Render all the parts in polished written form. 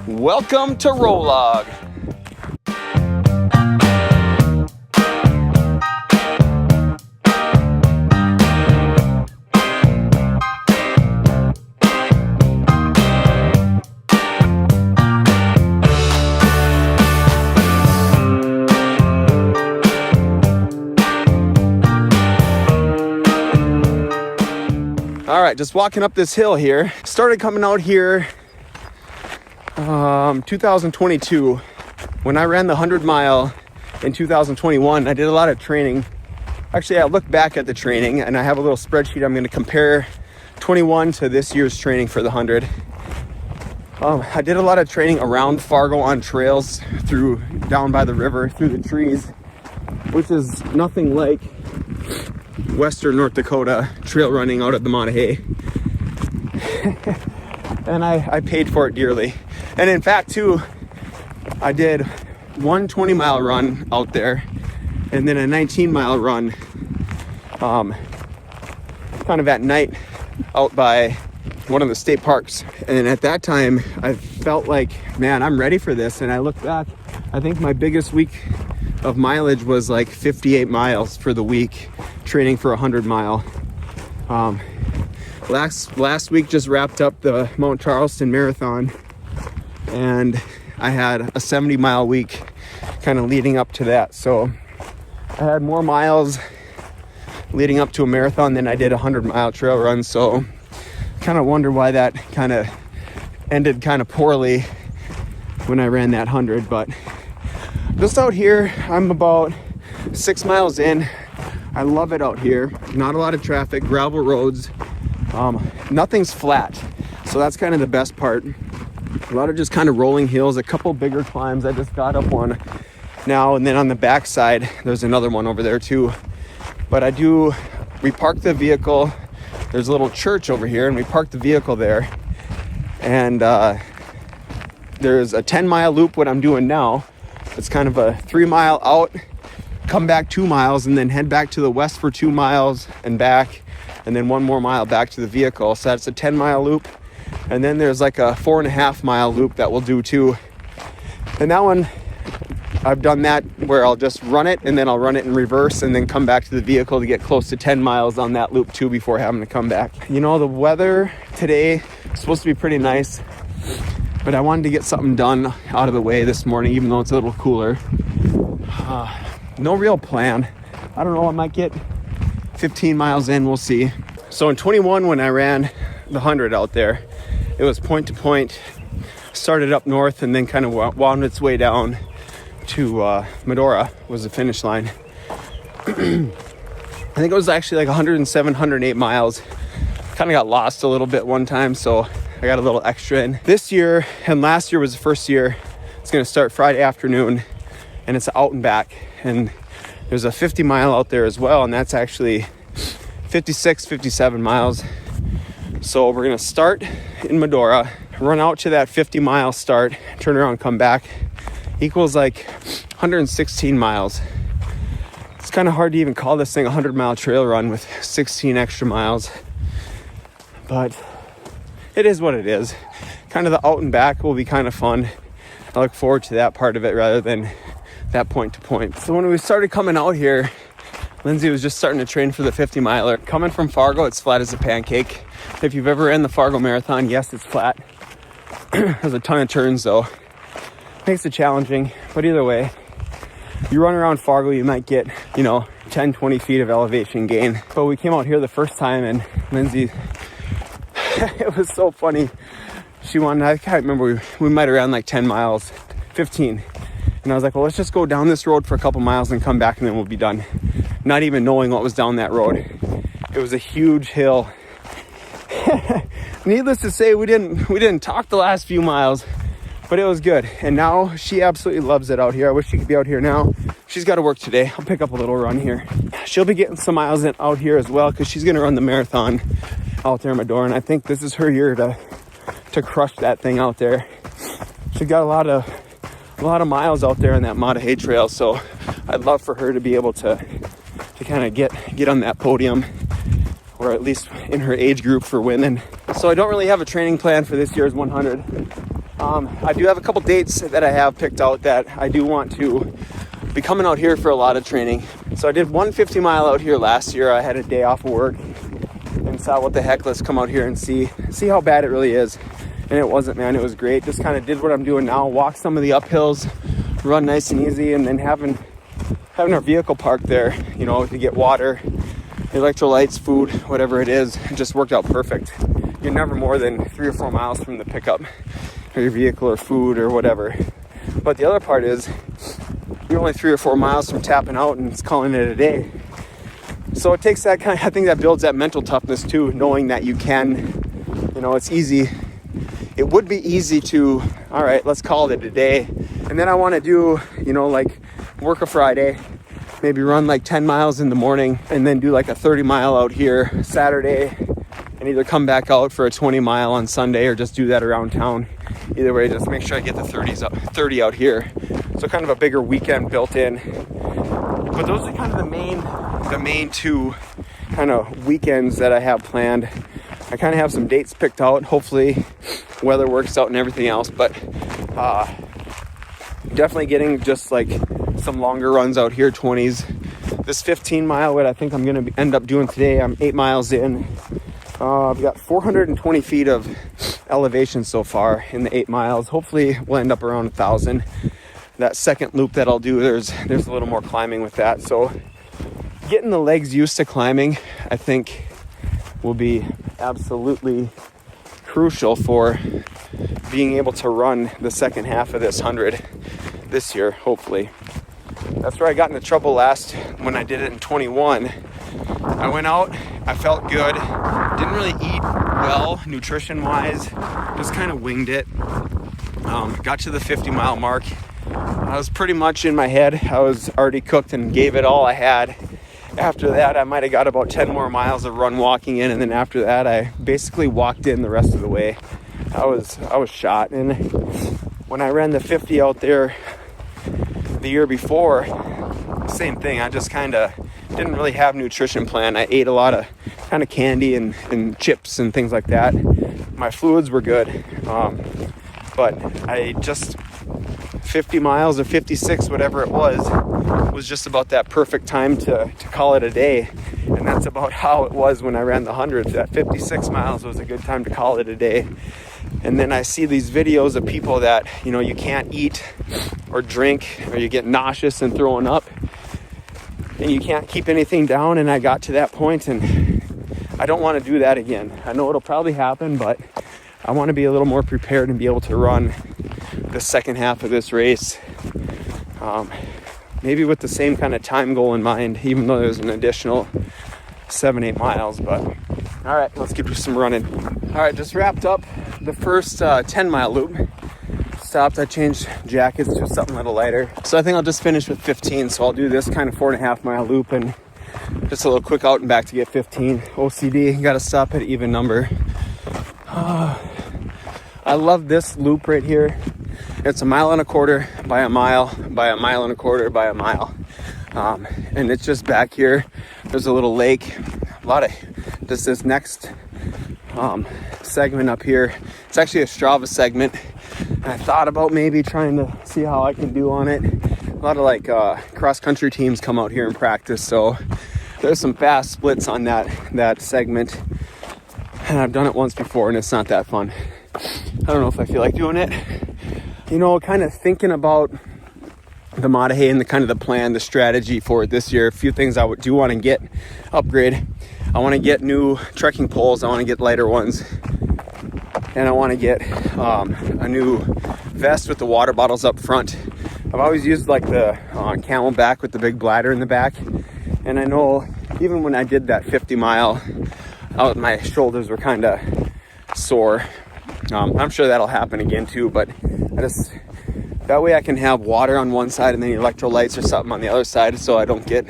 Welcome to Rolog. All right, just walking up this hill here. Started coming out here 2022. When I ran the 100 mile in 2021, I did a lot of training. Actually, I look back at the training and I have a little spreadsheet. I'm going to compare 21 to this year's training for the 100. I did a lot of training around Fargo on trails, through down by the river, through the trees, which is nothing like Western North Dakota trail running out of the Maah Daah. And I paid for it dearly. And in fact, too, I did one 20-mile run out there and then a 19-mile run kind of at night out by one of the state parks. And at that time, I felt like, man, I'm ready for this. And I look back, I think my biggest week of mileage was like 58 miles for the week, training for a 100-mile. Last week just wrapped up the Mount Charleston Marathon, and I had a 70-mile week kind of leading up to that. So I had more miles leading up to a marathon than I did a 100-mile trail run. So kind of wonder why that kind of ended kind of poorly when I ran that 100. But just out here, I'm about 6 miles in. I love it out here. Not a lot of traffic, gravel roads. Nothing's flat. So that's kind of the best part. A lot of just kind of rolling hills, a couple bigger climbs. I just got up one now, and then on the back side, there's another one over there too. But we parked the vehicle. There's a little church over here, and we parked the vehicle there. And there's a 10-mile loop, what I'm doing now. It's kind of a 3-mile out, come back 2 miles, and then head back to the west for 2 miles and back, and then 1 more mile back to the vehicle. So that's a 10-mile loop. And then there's like a 4.5-mile loop that we'll do too. And that one, I've done that where I'll just run it, and then I'll run it in reverse and then come back to the vehicle to get close to 10 miles on that loop too before having to come back. You know, the weather today is supposed to be pretty nice, but I wanted to get something done out of the way this morning, even though it's a little cooler. No real plan. I don't know, I might get 15 miles in, we'll see. So in 21, when I ran the 100 out there, it was point to point, started up north and then kind of wound its way down to Medora was the finish line. I think it was actually like 107, 108 miles. Kind of got lost a little bit one time, so I got a little extra in. This year, and last year was the first year, it's going to start Friday afternoon, and it's out and back. And there's a 50 mile out there as well, and that's actually 56, 57 miles. So we're going to start in Medora, run out to that 50 mile start, turn around, come back. Equals like 116 miles. It's kind of hard to even call this thing a 100-mile trail run with 16 extra miles. But it is what it is. Kind of the out and back will be kind of fun. I look forward to that part of it rather than that point to point. So when we started coming out here, Lindsay was just starting to train for the 50 miler. Coming from Fargo, it's flat as a pancake. If you've ever ran the Fargo Marathon, yes, it's flat. There's a ton of turns though. Makes it challenging, but either way, you run around Fargo, you might get, 10, 20 feet of elevation gain. But we came out here the first time, and Lindsay, it was so funny. She wanted, I can't remember, we might have ran like 10 miles, 15. And I was like, well, let's just go down this road for a couple miles and come back and then we'll be done. Not even knowing what was down that road. It was a huge hill. Needless to say, we didn't talk the last few miles, but it was good. And now she absolutely loves it out here. I wish she could be out here now. She's got to work today. I'll pick up a little run here. She'll be getting some miles in out here as well, because she's going to run the marathon out there in Medora. And I think this is her year to crush that thing out there. She got a lot of miles out there in that Maah Daah trail. So I'd love for her to be able to kind of get on that podium, or at least in her age group for winning. So I don't really have a training plan for this year's 100. I do have a couple dates that I have picked out that I do want to be coming out here for a lot of training. So I did 150 mile out here last year. I had a day off of work and thought, what the heck, let's come out here and see how bad it really is. And it wasn't, man. It was great. Just kind of did what I'm doing now, walk some of the uphills, run nice and easy, and then having our vehicle parked there, to get water, electrolytes, food, whatever it is, it just worked out perfect. You're never more than 3 or 4 miles from the pickup or your vehicle or food or whatever. But the other part is you're only 3 or 4 miles from tapping out and it's calling it a day. So it takes that I think that builds that mental toughness too, knowing that you can, it's easy. It would be easy to, all right, let's call it a day. And then I want to do, like work a Friday, maybe run like 10 miles in the morning and then do like a 30 mile out here Saturday and either come back out for a 20 mile on Sunday or just do that around town. Either way, just make sure I get the 30 out here. So kind of a bigger weekend built in. But those are kind of the main two kind of weekends that I have planned. I kind of have some dates picked out. Hopefully weather works out and everything else, but definitely getting just like some longer runs out here, 20s. This 15 mile, what I think I'm going to end up doing today, I'm 8 miles in. I've got 420 feet of elevation so far in the 8 miles. Hopefully we'll end up around 1,000. That second loop that I'll do, there's a little more climbing with that. So getting the legs used to climbing, I think, will be absolutely crucial for being able to run the second half of this 100 this year, hopefully. That's where I got into trouble last when I did it in 21. I went out, I felt good, didn't really eat well nutrition-wise, just kind of winged it. Got to the 50 mile mark. I was pretty much in my head. I was already cooked and gave it all I had. After that, I might have got about 10 more miles of run walking in, and then after that, I basically walked in the rest of the way. I was shot, and when I ran the 50 out there the year before, same thing. I just kind of didn't really have a nutrition plan. I ate a lot of kind of candy and chips and things like that. My fluids were good, but I just 50 miles or 56, whatever it was just about that perfect time to call it a day. And that's about how it was when I ran the 100. That 56 miles was a good time to call it a day. And then I see these videos of people that, you can't eat or drink, or you get nauseous and throwing up, and you can't keep anything down. And I got to that point, and I don't want to do that again. I know it'll probably happen, but I want to be a little more prepared and be able to run the second half of this race, maybe with the same kind of time goal in mind, even though there's an additional 7-8 miles. But all right, let's get some running. All right, just wrapped up the first 10 mile loop. Stopped, I changed jackets to something a little lighter, so I think I'll just finish with 15. So I'll do this kind of 4.5 mile loop and just a little quick out and back to get 15. OCD, gotta stop at even number. I love this loop right here. It's 1.25 miles by a mile by 1.25 miles by a mile. And it's just back here. There's a little lake. A lot of this next segment up here. It's actually a Strava segment. And I thought about maybe trying to see how I can do on it. A lot of cross-country teams come out here and practice. So there's some fast splits on that segment. And I've done it once before and it's not that fun. I don't know if I feel like doing it. Kind of thinking about the Maah Daah and the plan, the strategy for it this year. A few things I do want to upgrade. I want to get new trekking poles. I want to get lighter ones. And I want to get a new vest with the water bottles up front. I've always used like the Camelback with the big bladder in the back. And I know even when I did that 50 mile out, my shoulders were kind of sore. I'm sure that'll happen again too, but that way I can have water on one side and then electrolytes or something on the other side, so I don't get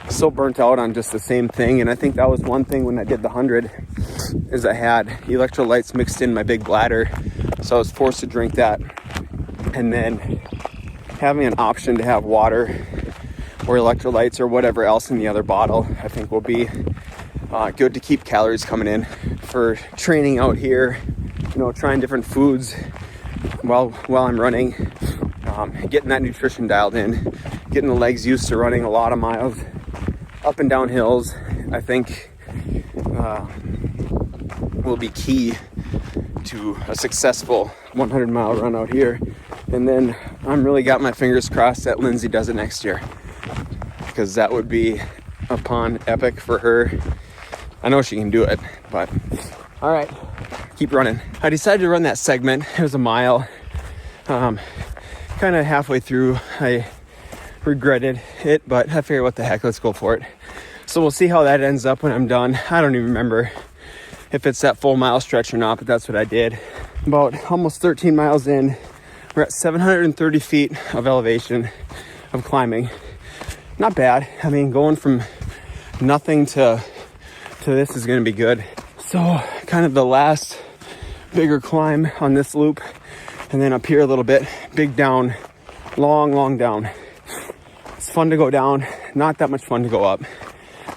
so burnt out on just the same thing. And I think that was one thing when I did the 100, is I had electrolytes mixed in my big bladder, so I was forced to drink that. And then having an option to have water or electrolytes or whatever else in the other bottle, I think will be good to keep calories coming in for training out here. Trying different foods, while I'm running, getting that nutrition dialed in, getting the legs used to running a lot of miles up and down hills, I think will be key to a successful 100-mile run out here. And then I'm really got my fingers crossed that Lindsay does it next year, because that would be upon epic for her. I know she can do it, but all right, keep running. I decided to run that segment. It was a mile. Kind of halfway through, I regretted it, but I figured, what the heck, let's go for it. So we'll see how that ends up when I'm done. I don't even remember if it's that full mile stretch or not, but that's what I did. About almost 13 miles in, we're at 730 feet of elevation of climbing. Not bad. I mean, going from nothing to this is going to be good. So kind of the last bigger climb on this loop, and then up here a little bit, big down, long down. It's fun to go down, not that much fun to go up.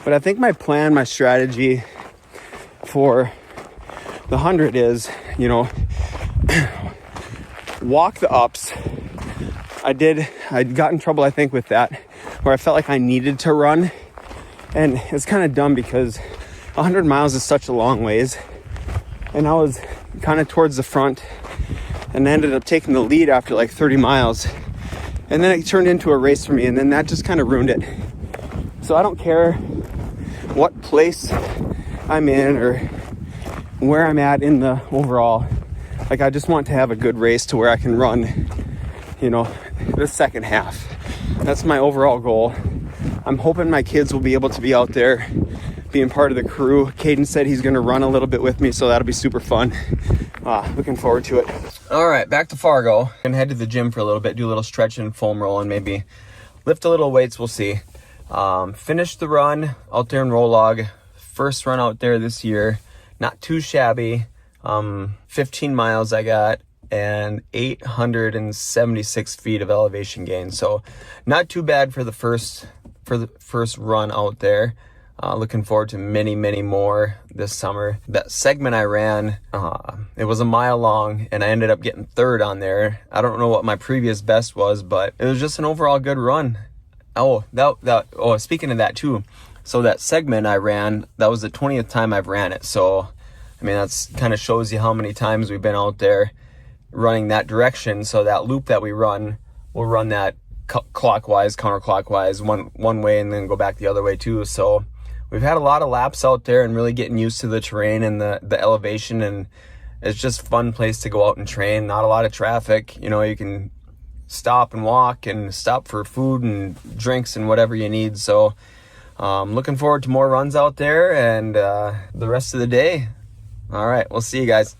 But I think my plan, my strategy for the 100 is, walk the ups. I'd got in trouble, I think, with that, where I felt like I needed to run. And it's kind of dumb because 100 miles is such a long ways. And I was kind of towards the front and ended up taking the lead after like 30 miles. And then it turned into a race for me, and then that just kind of ruined it. So I don't care what place I'm in or where I'm at in the overall. Like, I just want to have a good race to where I can run, the second half. That's my overall goal. I'm hoping my kids will be able to be out there being part of the crew. Caden said he's going to run a little bit with me, so that'll be super fun. Looking forward to it. All right, back to Fargo. Gonna head to the gym for a little bit, do a little stretching, foam roll, and maybe lift a little weights. We'll see. Finished the run out there in Rolog. First run out there this year. Not too shabby. 15 miles I got, and 876 feet of elevation gain. So not too bad for the first run out there. Looking forward to many more this summer. That segment I ran, it was a mile long, and I ended up getting third on there. I don't know what my previous best was, but it was just an overall good run. Speaking of that too, so that segment I ran, that was the 20th time I've ran it. So, I mean, that's kind of shows you how many times we've been out there running that direction. So that loop that we run, we'll run that clockwise, counterclockwise, one way, and then go back the other way too. So we've had a lot of laps out there and really getting used to the terrain and the elevation, and it's just a fun place to go out and train. Not a lot of traffic. You can stop and walk and stop for food and drinks and whatever you need. So looking forward to more runs out there and the rest of the day. All right, we'll see you guys.